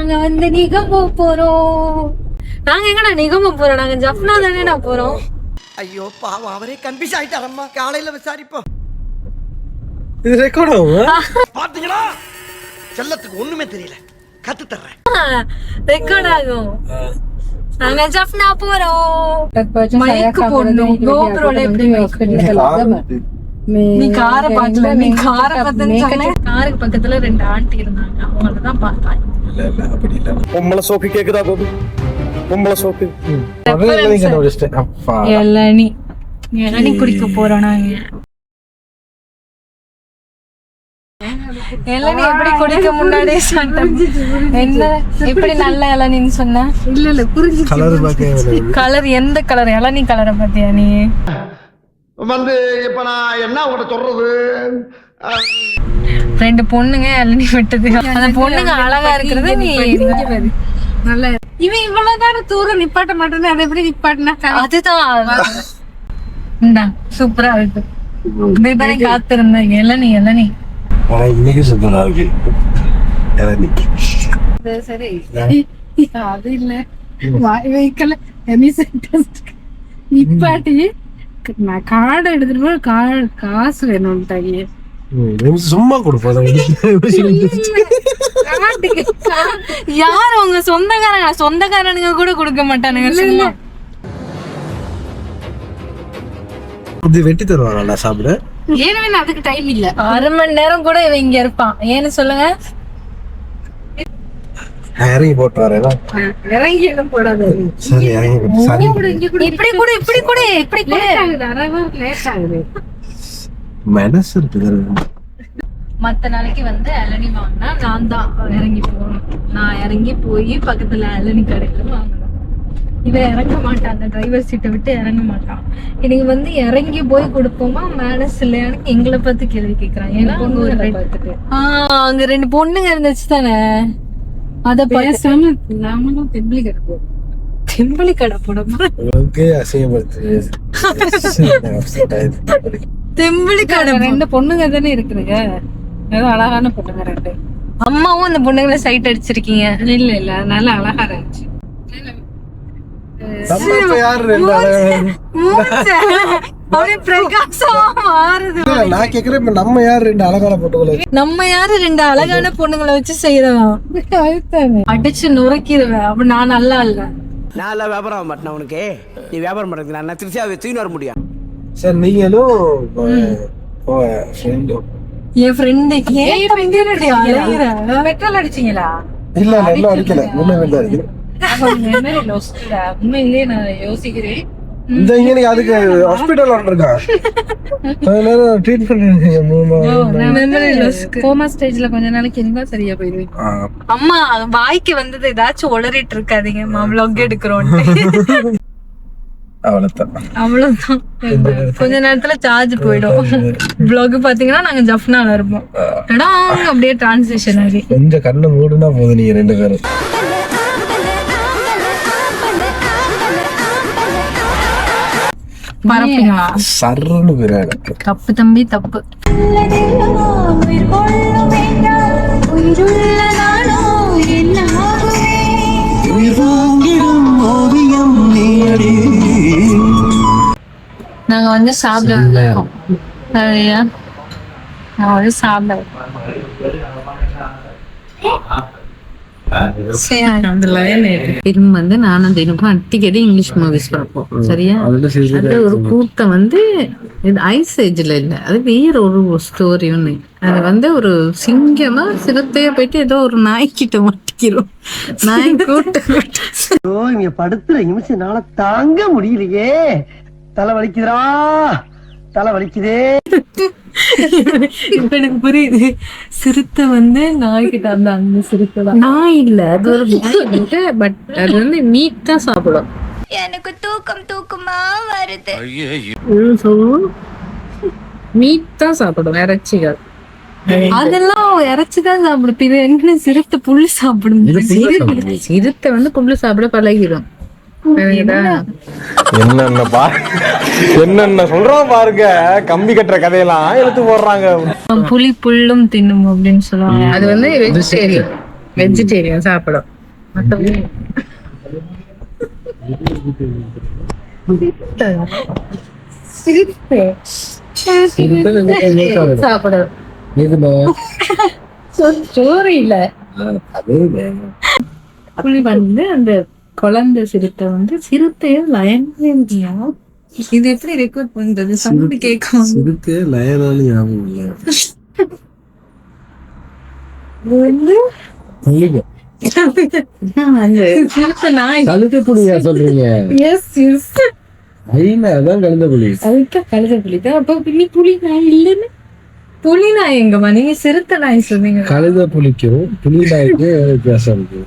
நாங்க வந்து நிகம போறோம். நாங்க எங்கடா நிகம போறோம்? நாங்க ஜப்னா தானேடா போறோம். ஐயோ பாவம், அவரே கன்ஃபியூஸ் ஆயிட்டாரம்மா. காலையில விசாரிப்போம். இது ரெக்கார்ட் ஆகும். பாத்தீங்களா, செல்லத்துக்கு ஒண்ணுமே தெரியல. கத்து தர்றேன், ரெக்கார்ட் ஆகும். நாங்க ஜப்னா போறோம். மைக் போடணும். கோப்ரோல எப்படி நீ காரை பாத்துல, நீ காரை பத்தன்னு சொன்ன. காருக்கு பக்கத்துல 2 ஆண்டி இருந்தாங்க, அவங்களதான் பார்த்தாங்க. இல்ல இல்ல அப்படி இல்ல. பொம்பளை சோக்கு கேக்குதா கோபி? பொம்பளை சோக்கு இளநீ குடிக்க போறோம் நாங்க. இளநீ எப்படி குடிக்க முன்னாடி என்ன எப்படி நல்ல இளநின்னு சொன்ன? இல்ல இல்ல புரிஞ்சு. கலர் எந்த கலர்? இளநீ கலரை பத்தியா நீ வந்து? இப்ப நான் என்ன உங்கள்ட்ட சொல்றது? 2 பொண்ணுங்க இளநீ விட்டது. அந்த பொண்ணுங்க அழகா இருக்கிறது. நீ நல்ல இவன் இவ்வளவுதான் தூரம் நிப்பாட்ட மாட்டேன்னு அதை எப்படி நிப்பாட்டினா? அதுதான் சூப்பரா இருக்கு. இதுதானே காத்திருந்தேன். இளநீ இன்னைக்கு சுத்தமா இருக்கு. சரி அது இல்ல வாய் வைக்கல. நிப்பாட்டி நான் கார்டு எடுத்துட்டு போய் காசு வேணும்ட்டாங்க. சும்மா கொடுப்போம். யார் உங்க சொந்தக்காரங்க? சொந்தக்காரனுங்க கூட கொடுக்க மாட்டானுங்க. சும்மா இது வெட்டி தருவாங்க சாப்பிட. ஏன்னா அதுக்கு டைம் இல்ல. 1/2 மணி நேரம் கூட இவன் இங்க இருப்பான். ஏன்னு சொல்லுங்க. இறங்கி போட்டு வரேன். இறங்கி எல்லாம் போடாது. சரி இறங்கி இப்படி கூட லேட் ஆகுது. மனசு இருக்குது. மத்த நாளைக்கு வந்து இளநீ வாங்கினா நான் தான் இறங்கி போகணும். நான் இறங்கி போய் பக்கத்துல இளநீ கடையில வாங்கணும். இவன் இறங்க மாட்டான், அந்த டிரைவர் சீட்டை விட்டு இறங்க மாட்டான். இன்னைக்கு வந்து இறங்கி போய் கொடுப்போமா மேனஸ் இல்லையான்னு எங்களை பார்த்து கேள்வி கேட்கறான். ஏன்னா அங்க 2 பொண்ணுங்க இருந்துச்சு தானே. அத பேசாம நாமளும் தெம்பிளி கடை போடமா? தெம்பிளி கடை 2 பொண்ணுங்க தானே இருக்குதுங்க. ஏதோ அழகான பொண்ணுங்க 2. அம்மாவும் அந்த பொண்ணுங்களை சைட் அடிச்சிருக்கீங்க. இல்ல அதனால அழகா இருந்துச்சு. நம்ம யாரு 2 அழகான பொண்ணுங்களை வச்சு செய்யறோம். அடிச்சு நுரைக்கிடுவேன். அப்ப நான் நல்லா இல்ல. நான் எல்லாம் வியாபாரம் ஆக மாட்டேன். உனக்கு நீ வியாபாரம் பண்றதுக்கு நான் திருச்சியாவை தூக்கி வர முடியும். சார் நீங்களும் என் ஃப்ரெண்டு பெட்ரோல் அடிச்சீங்களா? இல்ல இல்ல அடிக்கல. அடிக்கல. உண்மையிலேயே நான் யோசிக்கிறேன். இந்த இங்க அதுக்கு ஹாஸ்பிடல் வந்திருக்கான். கோமா ஸ்டேஜ்ல கொஞ்ச நாளைக்கு இருந்தா சரியா போயிடுவேன். அம்மா வாய்க்கு வந்தது ஏதாச்சும் உளறிட்டு இருக்காதீங்க. vlog எடுக்கிறோம். அவ்வளவுதான். கொஞ்ச நேரத்துல சார்ஜ் போயிடும். vlog பாத்தீங்கன்னா நாங்க ஜப்னால இருப்போம். அப்படியே டிரான்சிஷன் ஆகி கொஞ்சம் கண்ணை மூடுனா போதும். நீங்க 2 பேரும் பரப்பீங்களா? சர்ன்னு போயிடாது. தப்பு தம்பி தப்பு. நாங்க வந்து சாப்பிடுவோம். ஃபிலிம் வந்து நானும் தினமும் அடிக்கடி இங்கிலீஷ் மூவிஸ் பார்ப்போம். சரியா? அது ஒரு கூட்டம் வந்து ஐஸ் ஏஜ்ல இல்ல, அது வேற ஒரு ஸ்டோரி ஒண்ணு. அது வந்து ஒரு சிங்கமா சிறுத்தைய போயிட்டு ஏதோ ஒரு நாய்க்கிட்ட மாட்டிக்கிறோம். நாய் கூட்டம் இங்க படுத்துற நிமிஷம்னால தாங்க முடியலையே. தலை வலிக்குதுடா, தலை வலிக்குதே. இப்ப எனக்கு புரியுது. சிறுத்தை வந்து நாய்கிட்ட அந்த அந்த சிறுத்தை தான் நாய் இல்ல, அது ஒரு பட் அது வந்து மீட் தான் சாப்பிடும். எனக்கு தூக்கமா வருது. மீட் தான் சாப்பிடும், இறைச்சிகள் அதெல்லாம் இறைச்சிதான் சாப்பிடும். இது என்ன சிறுத்தை புல்லு சாப்பிடும். சிறுத்தை வந்து புல்லு சாப்பிட பழகிடும். என்னென்ன சொல்றோம் பாருங்க. கம்பி கட்டுற கதையெல்லாம் எடுத்து போடுறாங்க. புலி புல்லும் தின்னும் அப்படின்னு சொல்லுவாங்க. அது வந்து வெஜிடேரியன் சாப்பிடும். மத்தபடி சாப்பிடுறது சோறு இல்ல. புலி வந்து அந்த குழந்தை சிறுத்தை வந்து சிறுத்தையும் லயன்யா. இது எப்படி ரெக்கார்ட் பண்றது? சவுண்ட் கேட்கும். சிறுத்தை லயனால ஞாபகம் இல்ல. வந்து சிறுத்தை நாய். கழுத புலியா சொல்றீங்க? எஸ் எஸ், அதான் கழுத புலி. அதுக்கு கழுத புலி தான். அப்ப பின்னி புலி நாய் இல்லன்னு புலி நாய் எங்கம்மா? நீங்க சிறுத்தை நாய் சொன்னீங்க. கழுத புலிக்கும் புலி நாய்க்கும் வித்தியாசம் இருக்கு.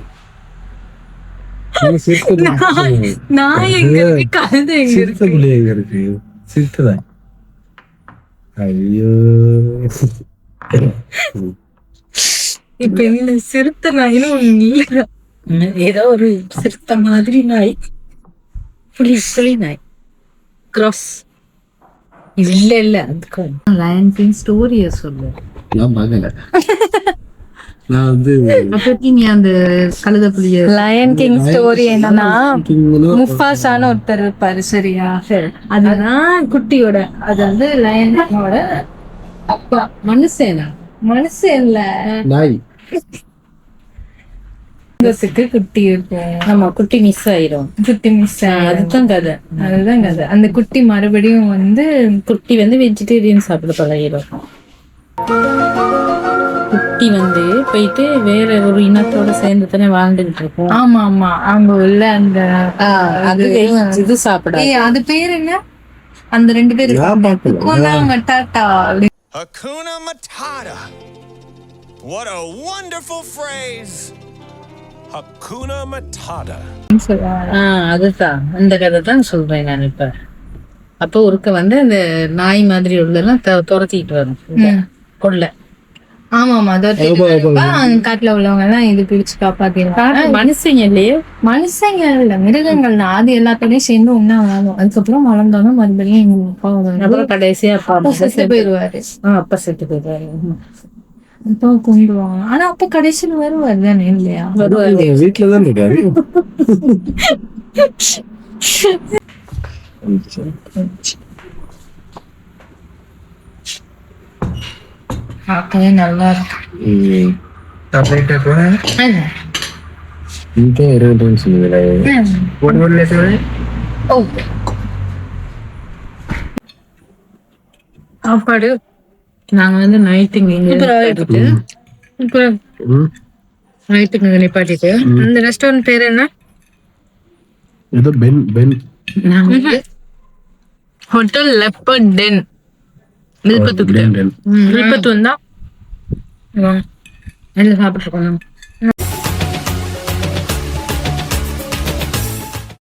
நாய் எங்க இருக்கு, கழுத எங்க சிறுத்தை இருக்கு? புலி எங்க இருக்கு? சிறுத்தை தான். ஐயோ, இப்ப என்ன சிறுத்தை நாயின்னு ஒண்ணு இல்ல, ஏதோ ஒரு சிறுத்தை மாதிரி நாய். புலி நாய் கிராஸ் இல்ல இல்ல. அதுக்கு லயன் கிங் ஸ்டோரிய சொல்லு. நான் பார்க்கல. நான் வந்து அப்படி நீ அந்த கழுத புலிய லயன் கிங் ஸ்டோரி என்னன்னா, முஃபாசான ஒருத்தர் இருப்பாரு சரியா? அதுதான் குட்டியோட, அது வந்து லயனோட அப்பா. மனுஷன் இல்ல, நாய். குட்டி இருக்கும். ஆமா, குட்டி மிஸ் ஆயிரும். அதுதான் கதை. அந்த குட்டி மறுபடியும் வந்து குட்டி வந்து வெஜிடேரியன் சாப்பிட பழகிடும். குட்டி வந்து போயிட்டு வேற ஒரு இனத்தோட சேர்ந்து தானே வாழ்ந்துகிட்டு இருக்கும். ஆமா ஆமா, அங்க உள்ள அந்த இது சாப்பிட. அது பேர் என்ன? அந்த ரெண்டு பேரும் Hakuna Matata. What a wonderful phrase. Hakuna Matata. அதுதான் அந்த கதை தான் சொல்றேன் நான் இப்ப. அப்ப ஒருக்க வந்து அந்த நாய் மாதிரி உள்ளதெல்லாம் துரத்திட்டு வரும் கொள்ள. ஆமா ஆமா, காட்டுல உள்ளவங்க எல்லாம் இது பிடிச்சு காப்பாத்திடுவாங்க. மனுஷங்க இல்லையே, மனுஷங்க இல்ல, மிருகங்கள் தான். அது எல்லாத்தோடயும் சேர்ந்து ஒன்னா வாழும். அதுக்கப்புறம் வளர்ந்தாலும் மறுபடியும் எங்க அப்பா அப்புறம் கடைசியா அப்பா செத்து போயிடுவாரு. அப்பா செத்து போயிடுவாரு. அப்பா கும்பிடுவாங்க. ஆனா அப்ப கடைசியில வருவாரு தானே? இல்லையா, வருவாரு. வீட்டுலதான் இருக்காரு. பார்க்கவே நல்லா இருக்கு. சாப்பாடு நாங்க வந்து நைட்டுக்கு நிப்பாட்டிட்டு அந்த ரெஸ்டாரண்ட் பேர் என்ன? Hotel leopard ten. வில்பத்து வந்தா எல்லாம் சாப்பிட்டு இருக்கோம்.